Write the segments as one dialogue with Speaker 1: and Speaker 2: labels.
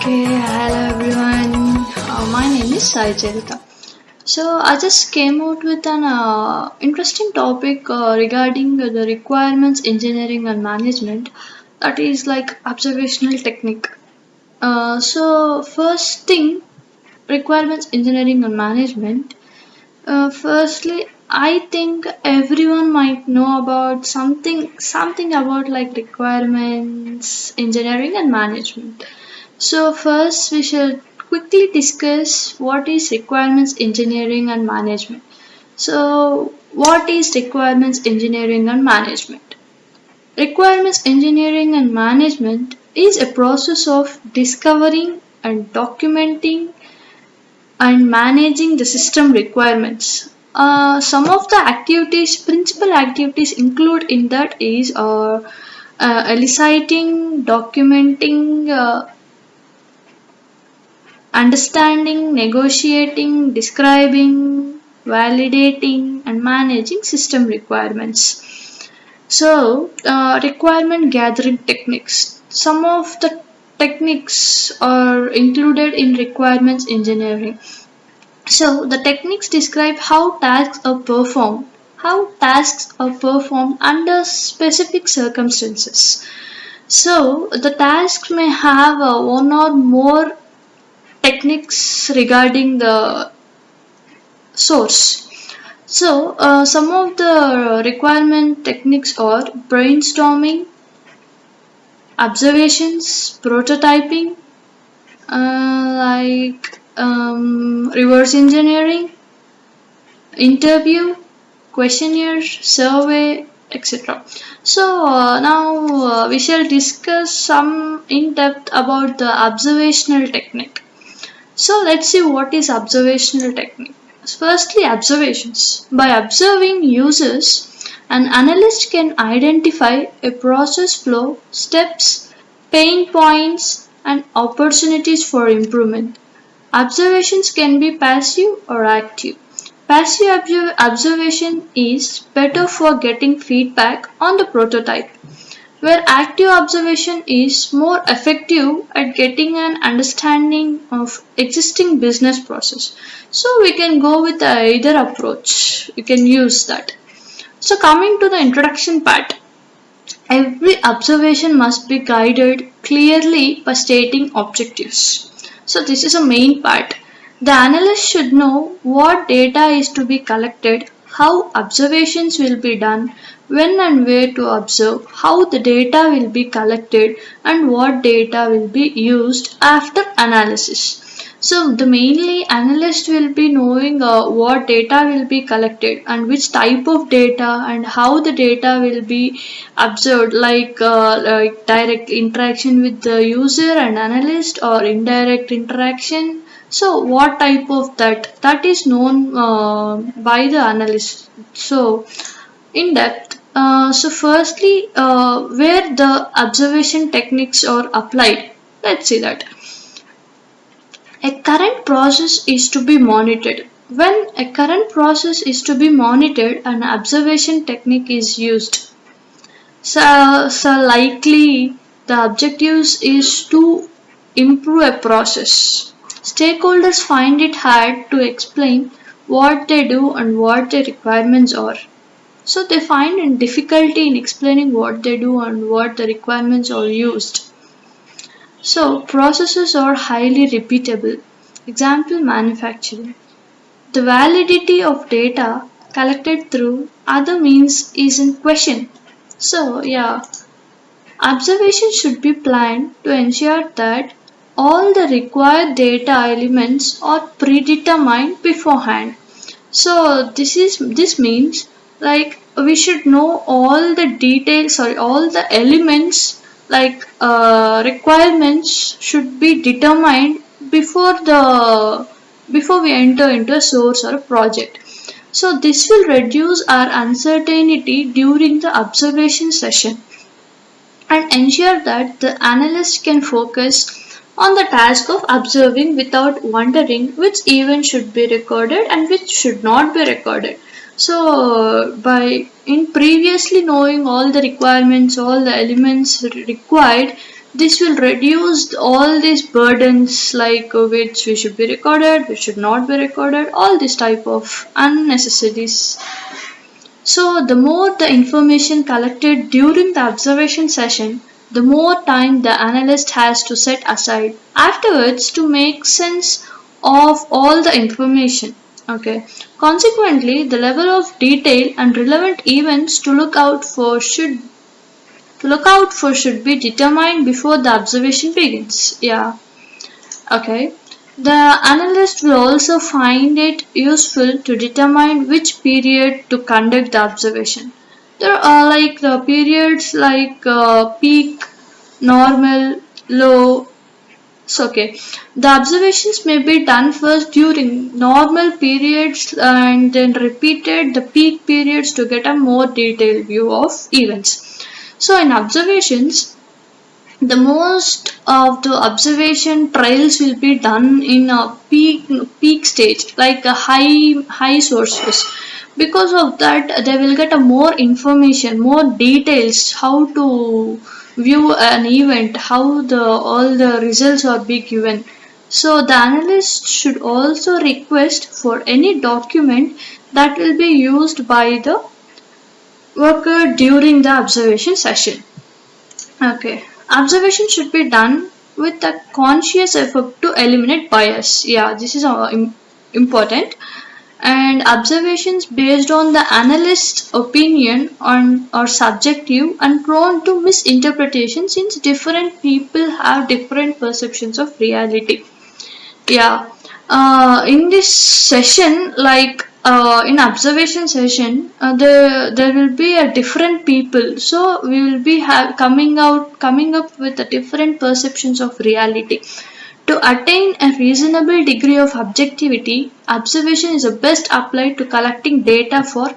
Speaker 1: Okay, hello everyone. My name is Sai Chavita. So I just came out with an interesting topic regarding the requirements engineering and management. That is like observational technique. So first thing, requirements engineering and management. Firstly, I think everyone might know about something about like requirements engineering and management. So first we shall quickly discuss what is requirements engineering and management. So what is requirements engineering and management? Requirements engineering and management is a process of discovering and documenting and managing the system requirements. Some of the principal activities include in that is eliciting, documenting, understanding, negotiating, describing, validating, and managing system requirements. So, requirement gathering techniques. Some of the techniques are included in requirements engineering. So, the techniques describe how tasks are performed under specific circumstances. So, the tasks may have one or more techniques regarding the source. So, some of the requirement techniques are brainstorming, observations, prototyping, reverse engineering, interview, questionnaire, survey, etc. So, now we shall discuss some in depth about the observational technique. So let's see what is observational technique. Firstly, observations. By observing users, an analyst can identify a process flow, steps, pain points, and opportunities for improvement. Observations can be passive or active. Passive observation is better for getting feedback on the prototype, where active observation is more effective at getting an understanding of existing business process. So we can go with either approach. You can use that. So coming to the introduction part, every observation must be guided clearly by stating objectives. So this is a main part. The analyst should know what data is to be collected, how observations will be done, when and where to observe, how the data will be collected, and what data will be used after analysis. So the mainly analyst will be knowing what data will be collected and which type of data and how the data will be observed, like direct interaction with the user and analyst or indirect interaction. So what type of that is known by the analyst. So in depth. So firstly, where the observation techniques are applied. Let's see that. A current process is to be monitored. When a current process is to be monitored, an observation technique is used. So likely the objectives is to improve a process. Stakeholders find it hard to explain what they do and what their requirements are. So they find difficulty in explaining what they do and what the requirements are used. So processes are highly repeatable. Example, manufacturing. The validity of data collected through other means is in question. So yeah, observation should be planned to ensure that all the required data elements are predetermined beforehand. So this means like we should know all the details or all the elements like requirements should be determined before we enter into a source or a project. So this will reduce our uncertainty during the observation session and ensure that the analyst can focus on the task of observing without wondering which event should be recorded and which should not be recorded. So by in previously knowing all the requirements, all the elements required, This will reduce all these burdens like which we should be recorded, which should not be recorded, all this type of unnecessities. So the more the information collected during the observation session, the more time the analyst has to set aside afterwards to make sense of all the information. Okay. Consequently, the level of detail and relevant events to look out for should be determined before the observation begins. Yeah. Okay. The analyst will also find it useful to determine which period to conduct the observation. There are like the periods like peak, normal, low. So, okay. The observations may be done first during normal periods and then repeated the peak periods to get a more detailed view of events. So, in observations, the most of the observation trials will be done in a peak stage, like a high sources. Because of that, they will get a more information, more details, how to view an event, how the all the results are be given. So the analyst should also request for any document that will be used by the worker during the observation session. Okay. Observation should be done with a conscious effort to eliminate bias. Yeah, this is important. And observations based on the analyst's opinion on are subjective and prone to misinterpretation since different people have different perceptions of reality. Yeah. In this session, like in observation session, there will be a different people. So we will be coming up with a different perceptions of reality. To attain a reasonable degree of objectivity, observation is best applied to collecting data for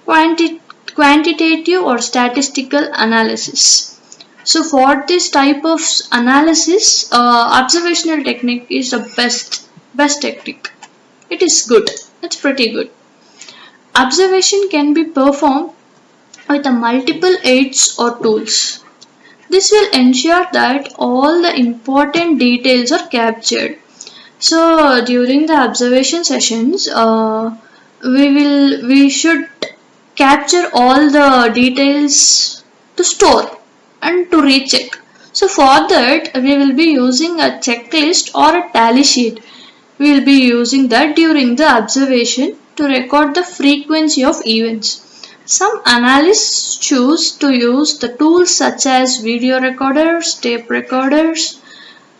Speaker 1: quantitative or statistical analysis. So for this type of analysis, observational technique is the best technique. It is good. It's pretty good. Observation can be performed with a multiple aids or tools. This will ensure that all the important details are captured. So during the observation sessions, we should capture all the details to store and to recheck. So for that, we will be using a checklist or a tally sheet. We will be using that during the observation to record the frequency of events. Some analysts choose to use the tools such as video recorders, tape recorders,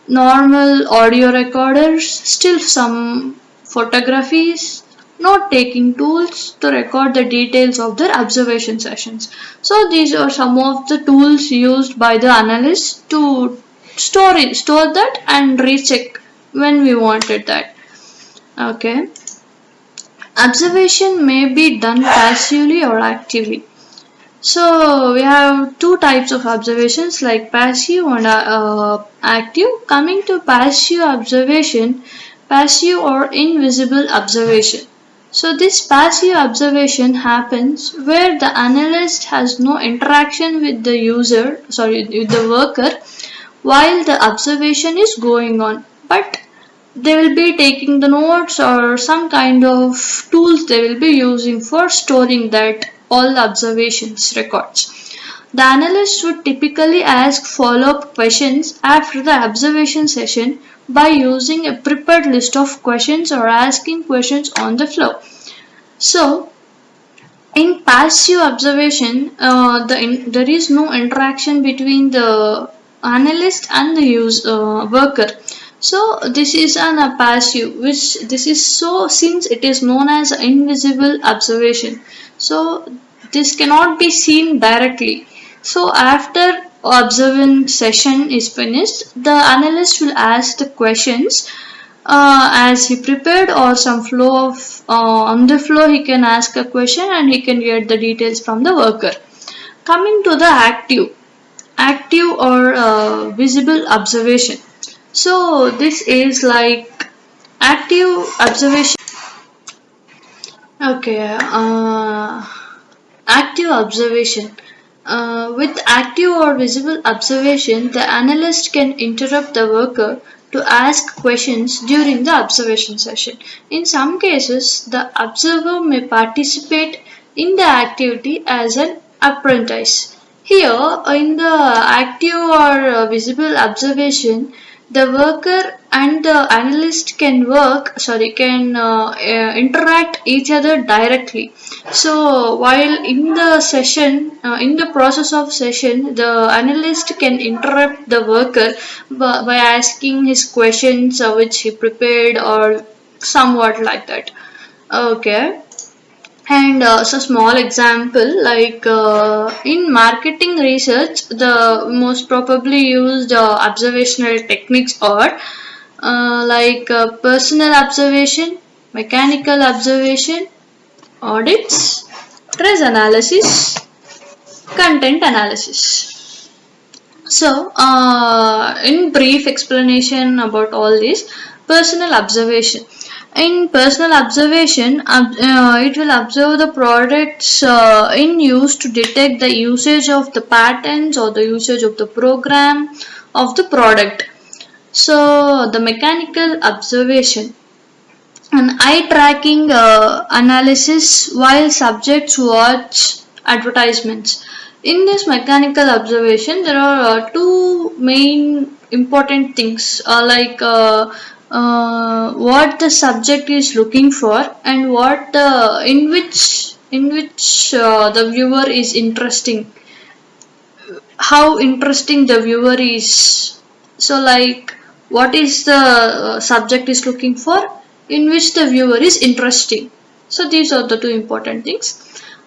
Speaker 1: normal audio recorders, still some photographies, note taking tools to record the details of their observation sessions. So these are some of the tools used by the analyst to store that and recheck when we wanted that. Okay. Observation may be done passively or actively. So we have two types of observations like passive and active. Coming to passive observation, passive or invisible observation. So this passive observation happens where the analyst has no interaction with with the worker while the observation is going on. But they will be taking the notes or some kind of tools they will be using for storing that all observations records. The analyst would typically ask follow-up questions after the observation session by using a prepared list of questions or asking questions on the floor. So in passive observation, there is no interaction between the analyst and the worker. So this is a passive, which this is so since it is known as invisible observation. So this cannot be seen directly. So after observing session is finished, the analyst will ask the questions as he prepared or some flow of on the floor he can ask a question and he can get the details from the worker. Coming to the active or visible observation. So this is like active observation. Okay, active observation. With active or visible observation, the analyst can interrupt the worker to ask questions during the observation session. In some cases, the observer may participate in the activity as an apprentice. Here, in the active or visible observation, the worker and the analyst can interact each other directly. So while in the session, in the process of session, the analyst can interrupt the worker by asking his questions which he prepared or somewhat like that. Okay. And so small example like in marketing research, the most probably used observational techniques are personal observation, mechanical observation, audits, stress analysis, content analysis. So, in brief explanation about all this, personal observation. In personal observation, it will observe the products in use to detect the usage of the patents or the usage of the program of the product. So, the mechanical observation, an eye tracking analysis while subjects watch advertisements. In this mechanical observation, there are two main important things what the subject is looking for and what in which the viewer is interesting, how interesting the viewer is. So like what is the subject is looking for, in which the viewer is interesting. So these are the two important things.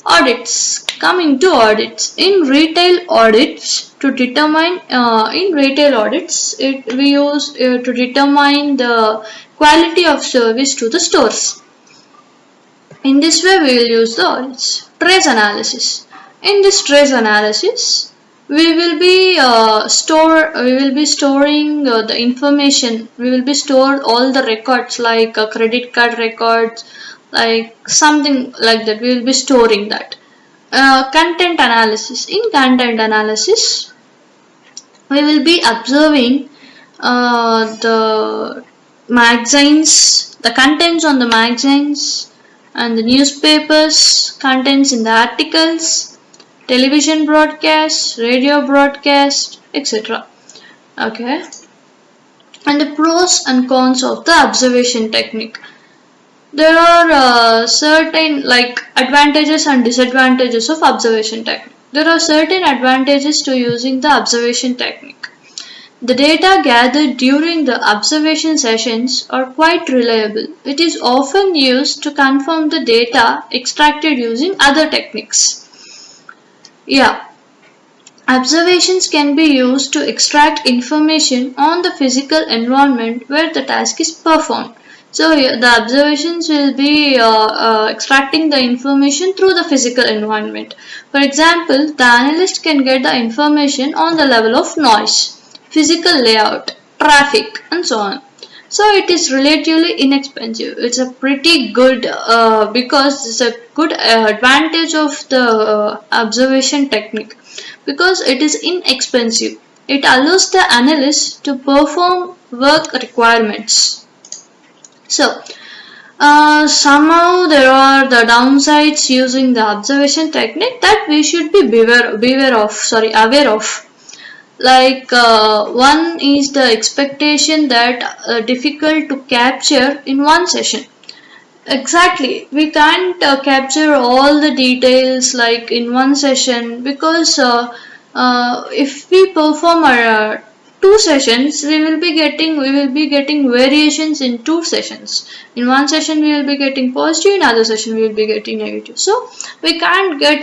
Speaker 1: Audits. Coming to audits, in retail audits to determine we use to determine the quality of service to the stores. In this way we will use the audits. Trace analysis. In this trace analysis, we will be storing the information. We will be stored all the records like credit card records, like something like that. We will be storing that. Content analysis. In content analysis, we will be observing the magazines, the contents on the magazines and the newspapers, contents in the articles, television broadcast, radio broadcast, etc. Okay. And the pros and cons of the observation technique. There are certain advantages and disadvantages of observation technique. There are certain advantages to using the observation technique. The data gathered during the observation sessions are quite reliable. It is often used to confirm the data extracted using other techniques. Yeah. Observations can be used to extract information on the physical environment where the task is performed. So the observations will be extracting the information through the physical environment. For example, the analyst can get the information on the level of noise, physical layout, traffic, and so on. So it is relatively inexpensive. It's a pretty good because it's a good advantage of the observation technique because it is inexpensive. It allows the analyst to perform work requirements. So, somehow there are the downsides using the observation technique that we should be aware of. Like one is the expectation that difficult to capture in one session. Exactly, we can't capture all the details like in one session because if we perform our two sessions, we will be getting variations in two sessions. In one session, we will be getting positive. In other session, we will be getting negative. So we can't get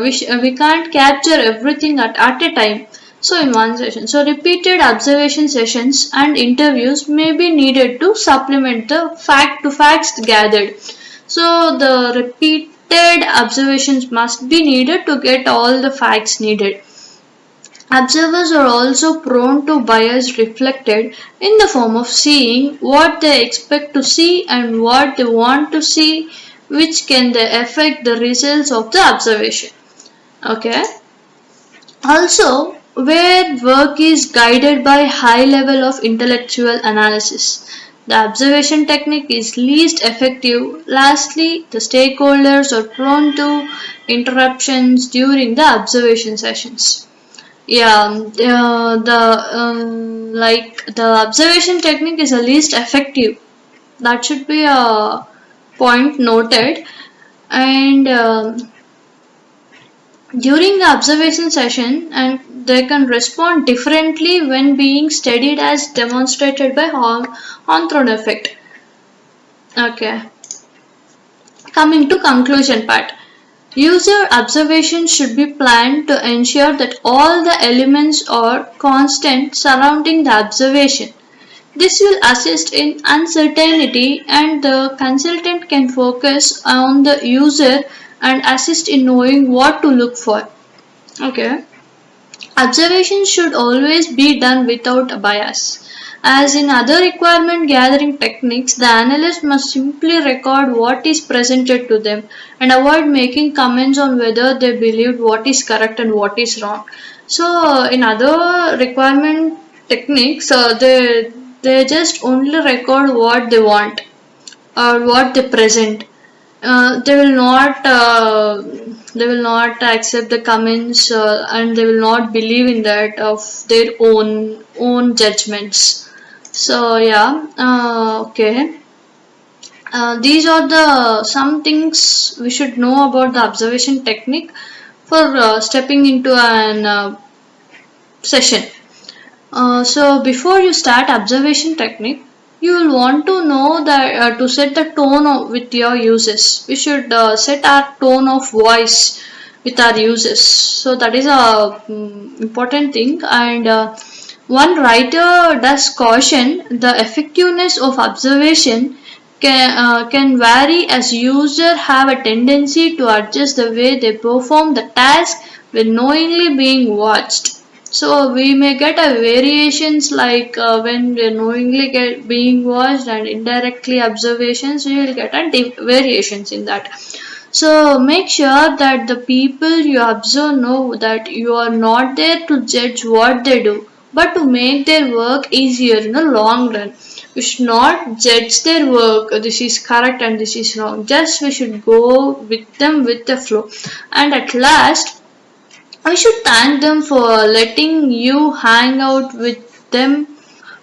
Speaker 1: we can't capture everything at a time. So in one session, so repeated observation sessions and interviews may be needed to supplement the facts gathered. So the repeated observations must be needed to get all the facts needed. Observers are also prone to bias reflected in the form of seeing what they expect to see and what they want to see, which can affect the results of the observation. Okay. Also, where work is guided by high level of intellectual analysis, the observation technique is least effective. Lastly, the stakeholders are prone to interruptions during the observation sessions. Yeah, the observation technique is the least effective. That should be a point noted. And during the observation session, and they can respond differently when being studied, as demonstrated by Hawthorne effect. Okay, coming to conclusion part. User observation should be planned to ensure that all the elements are constant surrounding the observation. This will assist in uncertainty, and the consultant can focus on the user and assist in knowing what to look for. Okay. Observation should always be done without bias. As in other requirement gathering techniques, the analyst must simply record what is presented to them and avoid making comments on whether they believe what is correct and what is wrong. So, in other requirement techniques, they just only record what they want or what they present. They will not accept the comments, and they will not believe in that of their own judgments. So yeah, okay. These are the some things we should know about the observation technique for stepping into an session. So before you start observation technique, you will want to know that to set the tone with your users. We should set our tone of voice with our users. So that is a important thing. And one writer does caution the effectiveness of observation can vary, as users have a tendency to adjust the way they perform the task when knowingly being watched. So we may get a variations like when we knowingly get being watched, and indirectly observations, we will get a variations in that. So make sure that the people you observe know that you are not there to judge what they do, but to make their work easier in the long run. We should not judge their work, this is correct and this is wrong. Just we should go with them with the flow. And at last, I should thank them for letting you hang out with them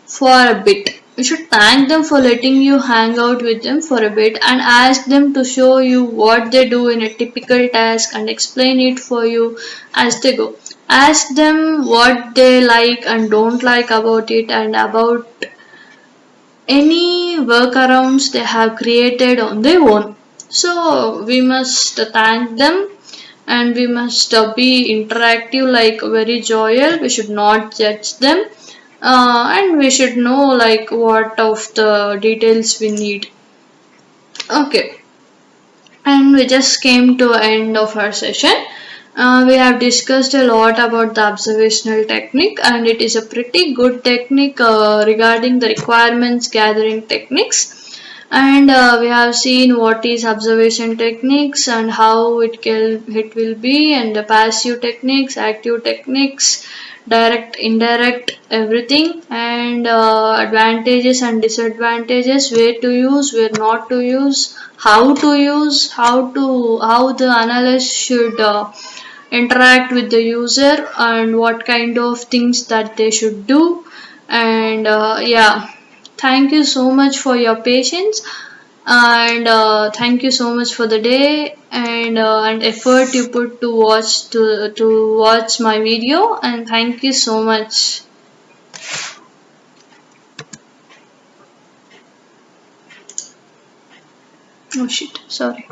Speaker 1: for a bit. You should thank them for letting you hang out with them for a bit and ask them to show you what they do in a typical task and explain it for you as they go. Ask them what they like and don't like about it, and about any workarounds they have created on their own. So we must thank them, and we must be interactive, like very joyous. We should not judge them, and we should know like what of the details we need. Okay, and we just came to end of our session. We have discussed a lot about the observational technique, and it is a pretty good technique regarding the requirements gathering techniques. And we have seen what is observation techniques and how it will be, and the passive techniques, active techniques, direct, indirect, everything, and advantages and disadvantages, where to use, where not to use, how to use, how the analyst should interact with the user, and what kind of things that they should do. And yeah, thank you so much for your patience, and thank you so much for the day and effort you put to watch my video, and thank you so much. Oh shit, sorry.